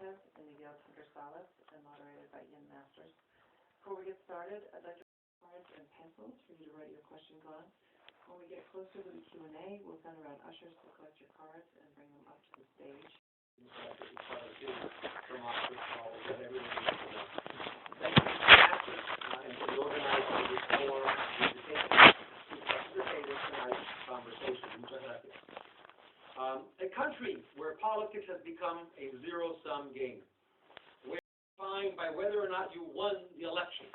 Lopez and Miguel Gonzalez, and moderated by Ian Masters. Before we get started, I'd like to cards and pencils for you to write your questions on. When we get closer to the Q&A, we'll send around ushers to collect your cards and bring them up to the stage. A country where politics has become a zero-sum game, where it's defined by whether or not you won the election,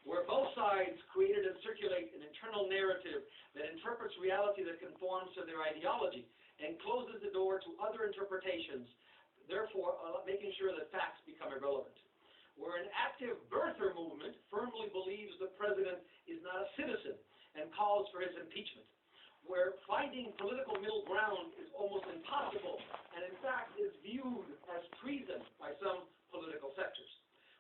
where both sides created and circulate an internal narrative that interprets reality that conforms to their ideology and closes the door to other interpretations, therefore making sure that facts become irrelevant. Where an active birther movement firmly believes the president is not a citizen and calls for his impeachment. Where finding political middle ground is almost impossible and in fact is viewed as treason by some political sectors.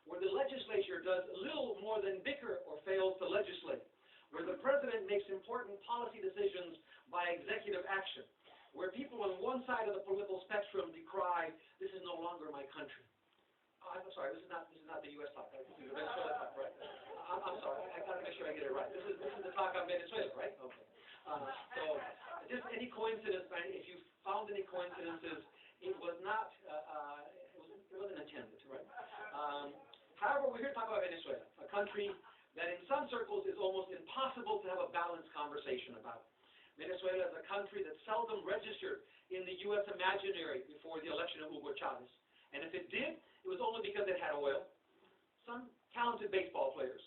Where the legislature does little more than bicker or fails to legislate. Where the president makes important policy decisions by executive action. Where people on one side of the political spectrum decry, this is no longer my country. I'm sorry, this is not the U.S. talk, right? This is the Venezuela talk, right? I'm sorry, I got to make sure I get it right. This is the talk on Venezuela, right? Okay. So just any coincidence, if you found any coincidences, it was not, it wasn't intended, right? However, we're here to talk about Venezuela, a country that in some circles is almost impossible to have a balanced conversation about. Venezuela is a country that seldom registered in the U.S. imaginary before the election of Hugo Chavez. And if it did, it was only because it had oil, some talented baseball players,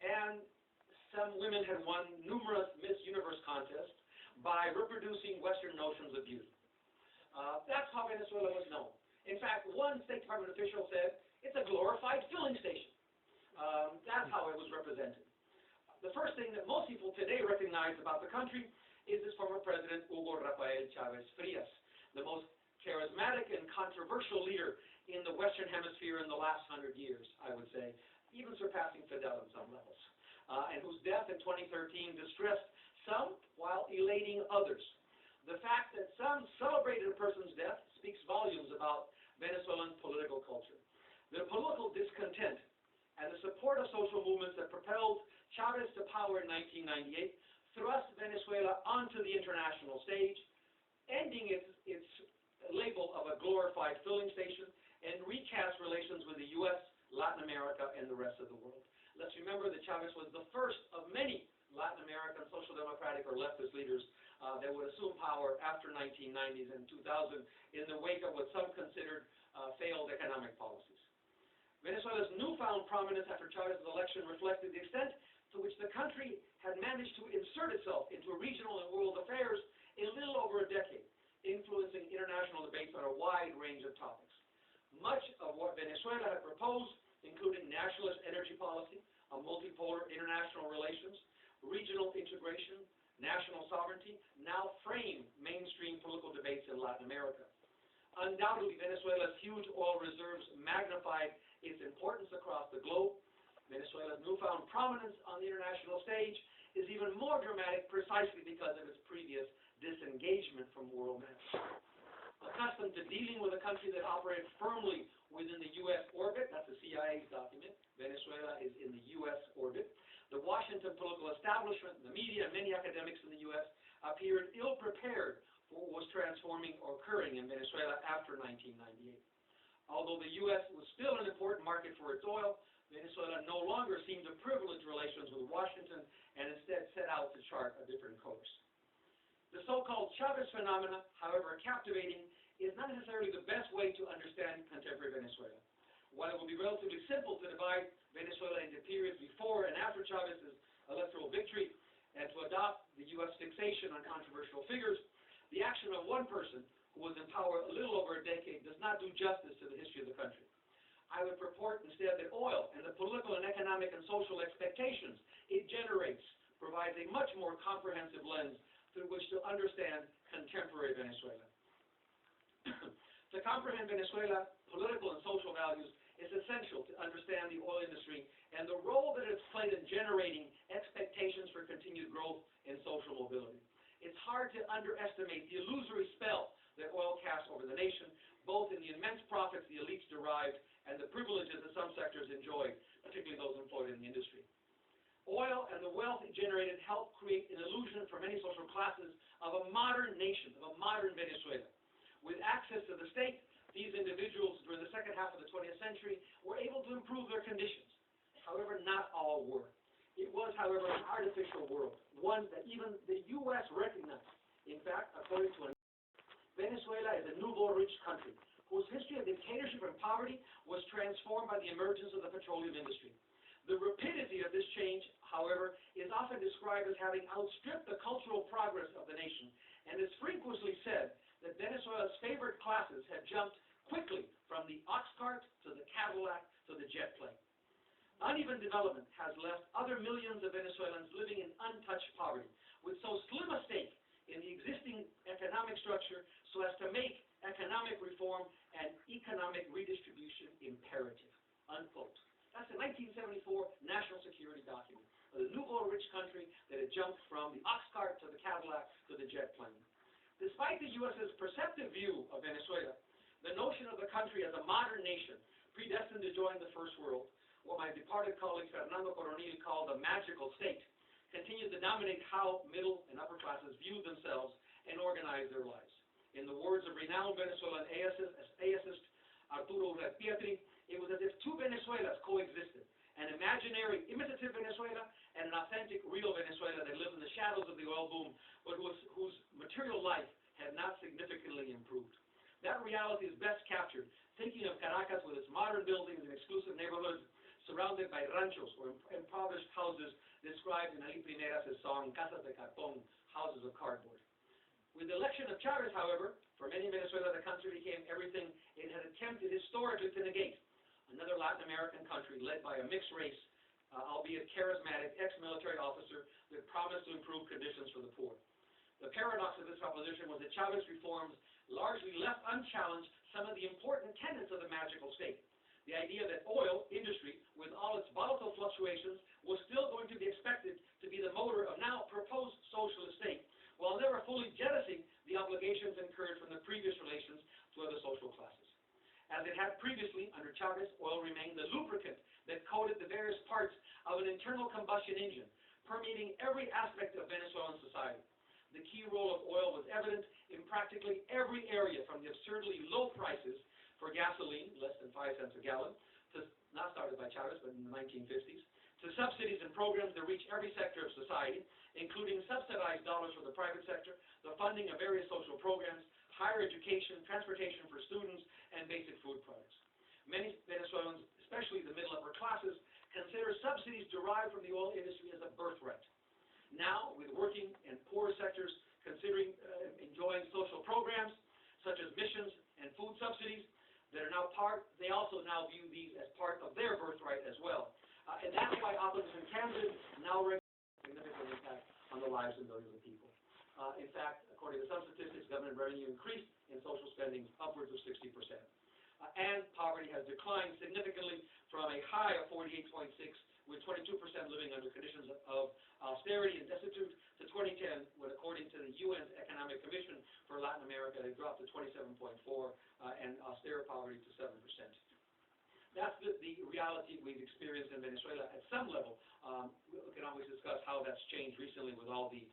and some women had won numerous Miss Universe contests by reproducing Western notions of beauty. That's how Venezuela was known. In fact, one State Department official said, it's a glorified filling station. That's how it was represented. The first thing that most people today recognize about the country is its former president, Hugo Rafael Chavez Frias, the most charismatic and controversial leader in the Western Hemisphere in the last 100 years, I would say, even surpassing Fidel on some levels. And whose death in 2013 distressed some while elating others. The fact that some celebrated a person's death speaks volumes about Venezuelan political culture. The political discontent and the support of social movements that propelled Chavez to power in 1998 thrust Venezuela onto the international stage, ending its label of a glorified filling station and recast relations with the U.S., Latin America, and the rest of the world. Let's remember that Chavez was the first of many Latin American social democratic or leftist leaders that would assume power after 1990s and 2000 in the wake of what some considered failed economic policies. Venezuela's newfound prominence after Chavez's election reflected the extent to which the country had managed to insert itself into regional and world affairs in a little over a decade, influencing international debates on a wide range of topics. Much of what Venezuela had proposed, including nationalist energy policy, a multipolar international relations, regional integration, national sovereignty, now frame mainstream political debates in Latin America. Undoubtedly, Venezuela's huge oil reserves magnified its importance across the globe. Venezuela's newfound prominence on the international stage is even more dramatic precisely because of its previous disengagement from world matters. Accustomed to dealing with a country that operated firmly within the U.S. orbit, that's the CIA's document, Venezuela is in the U.S. orbit, the Washington political establishment, the media, and many academics in the U.S. appeared ill-prepared for what was transforming or occurring in Venezuela after 1998. Although the U.S. was still an important market for its oil, Venezuela no longer seemed to privilege relations with Washington and instead set out to chart a different course. The so-called Chavez phenomena, however captivating, is not necessarily the best way to understand contemporary Venezuela. While it will be relatively simple to divide Venezuela into periods before and after Chavez's electoral victory and to adopt the U.S. fixation on controversial figures, the action of one person who was in power a little over a decade does not do justice to the history of the country. I would purport instead that oil and the political and economic and social expectations it generates provides a much more comprehensive lens through which to understand contemporary Venezuela. To comprehend Venezuela, political and social values is essential to understand the oil industry and the role that it's played in generating expectations for continued growth and social mobility. It's hard to underestimate the illusory spell that oil casts over the nation, both in the immense profits the elites derive derived and the privileges that some sectors enjoyed, particularly those employed in the industry. Oil and the wealth it generated helped create an illusion for many social classes of a modern nation, of a modern Venezuela. With access to the state, these individuals during the second half of the 20th century were able to improve their conditions. However, not all were. It was, however, an artificial world, one that even the U.S. recognized. In fact, according to Venezuela is a nouveau rich country whose history of dictatorship and poverty was transformed by the emergence of the petroleum industry. The rapidity of this change, however, is often described as having outstripped the cultural progress of the nation, and is frequently said that Venezuela's favored classes have jumped quickly from the ox cart to the Cadillac to the jet plane. Uneven development has left other millions of Venezuelans living in untouched poverty, with so slim a stake in the existing economic structure so as to make economic reform and economic redistribution imperative, unquote. That's a 1974 national security document, a nouveau rich country that had jumped from the ox cart to the Cadillac to the jet plane. Despite the U.S.'s perceptive view of Venezuela, the notion of the country as a modern nation, predestined to join the First World, what my departed colleague Fernando Coronil called the magical state, continues to dominate how middle and upper classes view themselves and organize their lives. In the words of renowned Venezuelan essayist Arturo Pietri, it was as if two Venezuelas coexisted, an imaginary, imitative Venezuela and an authentic, real Venezuela that lived in the shadows of the oil boom, but whose material life had not significantly improved. That reality is best captured thinking of Caracas with its modern buildings and exclusive neighborhoods surrounded by ranchos or impoverished houses described in Ali Primeras' song Casas de Cartón, houses of cardboard. With the election of Chavez, however, for many in Venezuela, the country became everything it had attempted historically to negate. Another Latin American country led by a mixed race, albeit charismatic, ex-military officer that promised to improve conditions for the poor. The paradox of this proposition was that Chavez reforms largely left unchallenged some of the important tenets of the magical state. The idea that oil industry, with all its volatile fluctuations, was still going to be expected to be the motor of now proposed socialist state, while never fully jettisoning the obligations incurred from the previous relations to other social classes. As it had previously, under Chavez, oil remained the lubricant that coated the various parts of an internal combustion engine, permeating every aspect of Venezuelan society. The key role of oil was evident in practically every area, from the absurdly low prices for gasoline, less than 5 cents a gallon, to, not started by Chavez, but in the 1950s, to subsidies and programs that reach every sector of society, including subsidized dollars for the private sector, the funding of various social programs, higher education, transportation for students, and basic food products. Many Venezuelans, especially the middle upper classes, consider subsidies derived from the oil industry as a birthright. Now, with working and poor sectors considering enjoying social programs, such as missions and food subsidies, that are now they also now view these as part of their birthright as well. And that's why opposition candidates now bring a significant impact on the lives of millions of people. In fact, according to some statistics, government revenue increased in social spending upwards of 60%. And poverty has declined significantly from a high of 48.6, with 22% living under conditions of austerity and destitute, to 2010, when according to the UN's Economic Commission for Latin America, it dropped to 27.4, and austere poverty to 7%. That's the reality we've experienced in Venezuela at some level. We can always discuss how that's changed recently with all the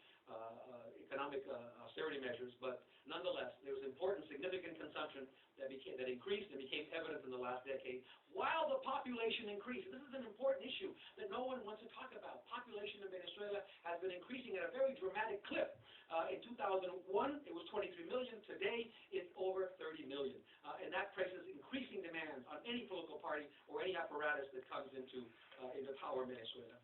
economic austerity measures, but nonetheless, there was important, significant consumption that increased and became evident in the last decade, while the population increased. This is an important issue that no one wants to talk about. Population in Venezuela has been increasing at a very dramatic clip. In 2001, it was 23 million. Today, it's over 30 million. And that places increasing demands on any political party or any apparatus that comes into power in Venezuela.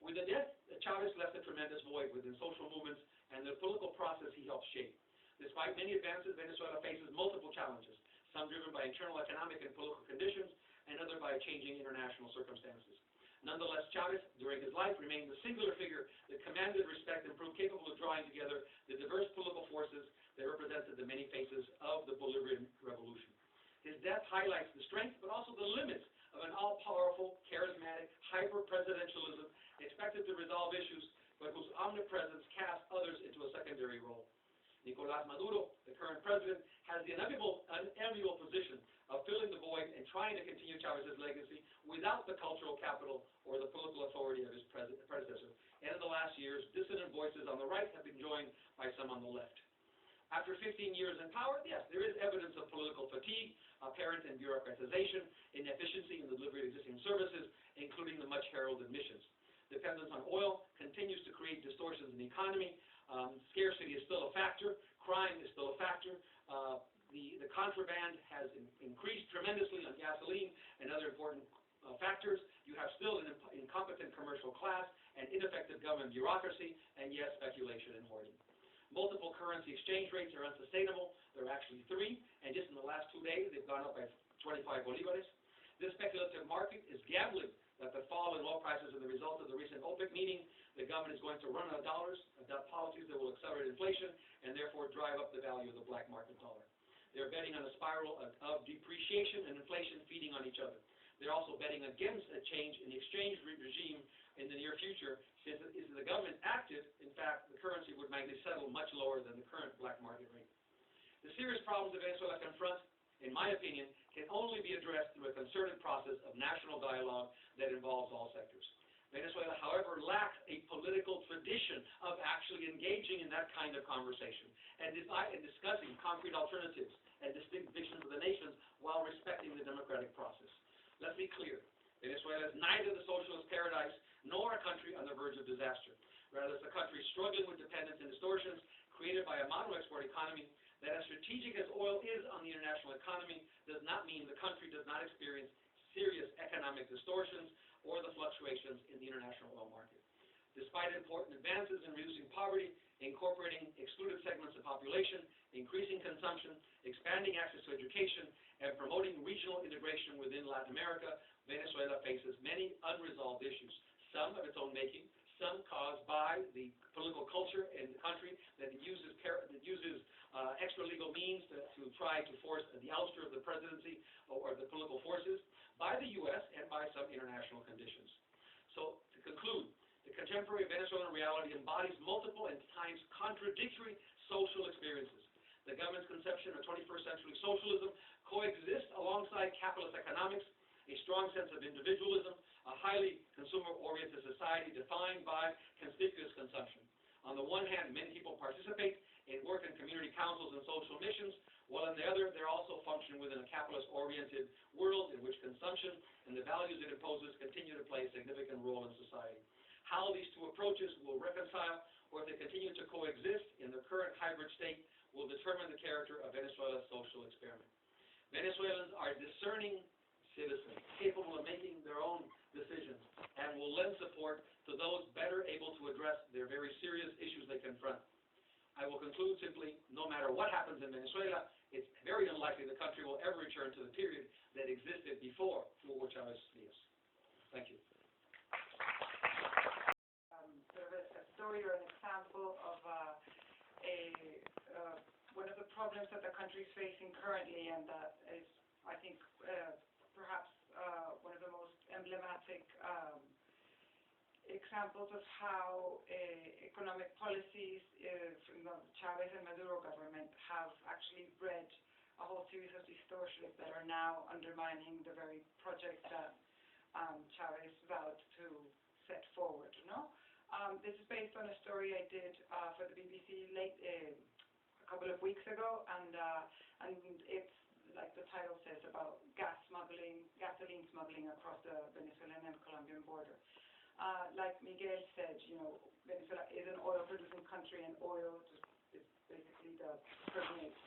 With the death, Chavez left a tremendous void within social movements and the political process he helped shape. Despite many advances, Venezuela faces multiple challenges, some driven by internal economic and political conditions, and others by changing international circumstances. Nonetheless, Chavez, during his life, remained the singular figure that commanded respect and proved capable of drawing together the diverse political forces that represented the many faces of the Bolivarian Revolution. His death highlights the strength, but also the limits of an all-powerful, charismatic, hyper-presidentialism expected to resolve issues, but whose omnipresence cast others into a secondary role. Nicolás Maduro, the current president, has the unenviable position of filling the void and trying to continue Chavez's legacy without the cultural capital or the political authority of his predecessor. And in the last years, dissident voices on the right have been joined by some on the left. After 15 years in power, yes, there is evidence of political fatigue, apparent in bureaucratization, inefficiency in the delivery of existing services, including the much heralded missions. Dependence on oil continues to create distortions in the economy. Scarcity is still a factor. Crime is still a factor. The contraband has increased tremendously on gasoline and other important factors. You have still an incompetent commercial class and ineffective government bureaucracy, and yes, speculation and hoarding. Multiple currency exchange rates are unsustainable. There are actually 3, and just in the last 2 days, they've gone up by 25 bolivares. This speculative market is gambling that the fall in oil prices are the result of the recent OPEC meeting. The government is going to run out of dollars, adopt policies that will accelerate inflation, and therefore drive up the value of the black market dollar. They're betting on a spiral of depreciation and inflation feeding on each other. They're also betting against a change in the exchange regime in the near future, since if the government acted, in fact, the currency would likely settle much lower than the current black market rate. The serious problems that Venezuela confronts, in my opinion, can only be addressed through a concerted process of national dialogue that involves all sectors. Venezuela, however, lacks a political tradition of actually engaging in that kind of conversation and discussing concrete alternatives and distinct visions of the nations while respecting the democratic process. Let's be clear. Venezuela is neither the socialist paradise nor a country on the verge of disaster. Rather, it's a country struggling with dependence and distortions created by a mono-export economy that, as strategic as oil is on the international economy, does not mean the country does not experience serious economic distortions or the fluctuations in the international oil market. Despite important advances in reducing poverty, incorporating excluded segments of population, increasing consumption, expanding access to education, and promoting regional integration within Latin America, Venezuela faces many unresolved issues, some of its own making, some caused by the political culture in the country that uses extra-legal means to try to force the ouster of the presidency or the political forces by the U.S. and by some international conditions. So, to conclude, the contemporary Venezuelan reality embodies multiple and times contradictory social experiences. The government's conception of 21st century socialism coexists alongside capitalist economics, a strong sense of individualism, a highly consumer-oriented society defined by conspicuous consumption. On the one hand, many people participate in work in community councils and social missions, while on the other, they're also functioning within a capitalist-oriented world in which consumption and the values it imposes continue to play a significant role in society. How these two approaches will reconcile, or if they continue to coexist in the current hybrid state, will determine the character of Venezuela's social experiment. Venezuelans are discerning citizens, capable of making their own decisions, and will lend support to those better able to address their very serious issues they confront. I will conclude simply, no matter what happens in Venezuela, it's very unlikely the country will ever return to the period that existed before Hugo Chávez Frías. Thank you. Sort of a story or an example of one of the problems that the country is facing currently, and that is, I think, perhaps one of the most emblematic examples of how economic policies from the Chávez and Maduro government have actually bred a whole series of distortions that are now undermining the very project that Chávez vowed to set forward. This is based on a story I did for the BBC a couple of weeks ago, and it's, like the title says, about gasoline smuggling across the Venezuelan and Colombian border. Like Miguel said, Venezuela is an oil-producing country, and oil is basically the permeates